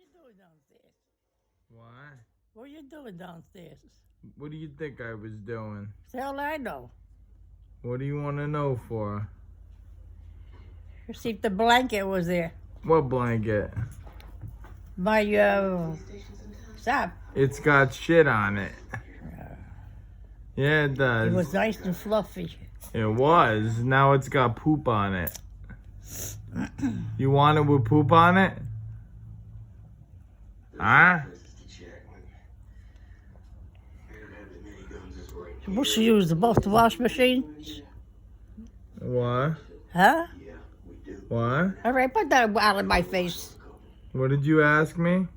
you doing downstairs? What? What are you doing downstairs? What do you think I was doing? Hell, I know. What do you want to know for? See if the blanket was there. What blanket? My, stop. It's got shit on it. Yeah, it does. It was nice and fluffy. It was. Now it's got poop on it. You want it with poop on it? Huh? Supposed to use both the wash machines? What? Huh? What? All right, put that out of my face. What did you ask me?